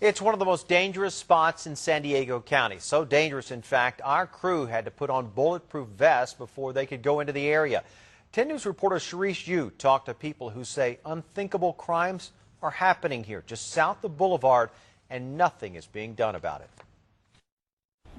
It's one of the most dangerous spots in San Diego County. So dangerous, in fact, our crew had to put on bulletproof vests before they could go into the area. 10 News reporter Sharice Yu talked to people who say unthinkable crimes are happening here just south of Boulevard, and nothing is being done about it.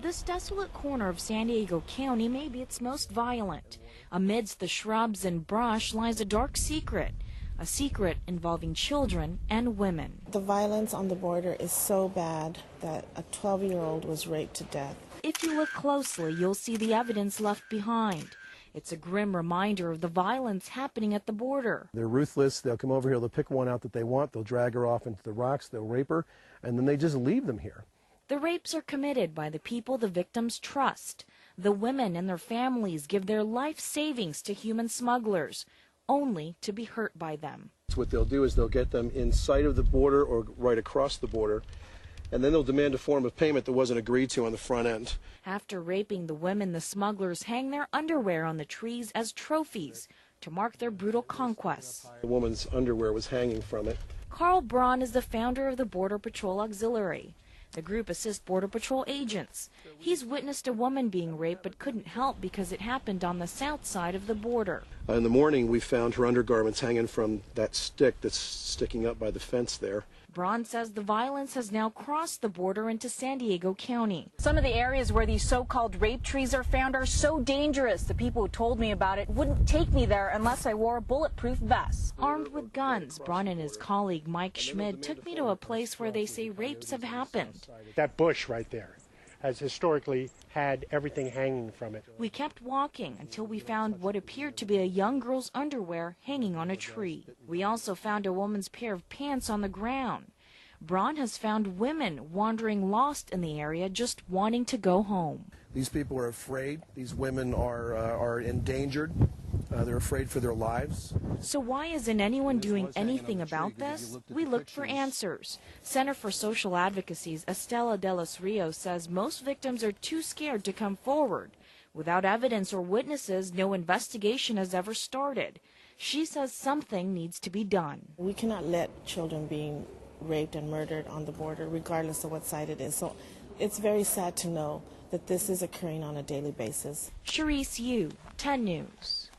This desolate corner of San Diego County may be its most violent. Amidst the shrubs and brush lies a dark secret. A secret involving children and women. The violence on the border is so bad that a 12-year-old was raped to death. If you look closely, you'll see the evidence left behind. It's a grim reminder of the violence happening at the border. They're ruthless. They'll come over here, they'll pick one out that they want, they'll drag her off into the rocks, they'll rape her, and then they just leave them here. The rapes are committed by the people the victims trust. The women and their families give their life savings to human smugglers, only to be hurt by them. What they'll do is they'll get them in sight of the border or right across the border, and then they'll demand a form of payment that wasn't agreed to on the front end. After raping the women, the smugglers hang their underwear on the trees as trophies to mark their brutal conquests. The woman's underwear was hanging from it. Carl Braun is the founder of the Border Patrol Auxiliary. The group assists Border Patrol agents. He's witnessed a woman being raped but couldn't help because it happened on the south side of the border. In the morning, we found her undergarments hanging from that stick that's sticking up by the fence there. Braun says the violence has now crossed the border into San Diego County. Some of the areas where these so-called rape trees are found are so dangerous. The people who told me about it wouldn't take me there unless I wore a bulletproof vest. Armed with guns, Braun and his colleague Mike Schmid took me to a place where they say rapes have happened. That bush right there has historically had everything hanging from it. We kept walking until we found what appeared to be a young girl's underwear hanging on a tree. We also found a woman's pair of pants on the ground. Braun has found women wandering lost in the area, just wanting to go home. These people are afraid. These women are endangered. They're afraid for their lives. So why isn't anyone doing anything about this? We looked for answers. Center for Social Advocacy's Estela De Los Rios says most victims are too scared to come forward. Without evidence or witnesses, no investigation has ever started. She says something needs to be done. We cannot let children being raped and murdered on the border, regardless of what side it is. So it's very sad to know that this is occurring on a daily basis. Sharice Yu, 10 News.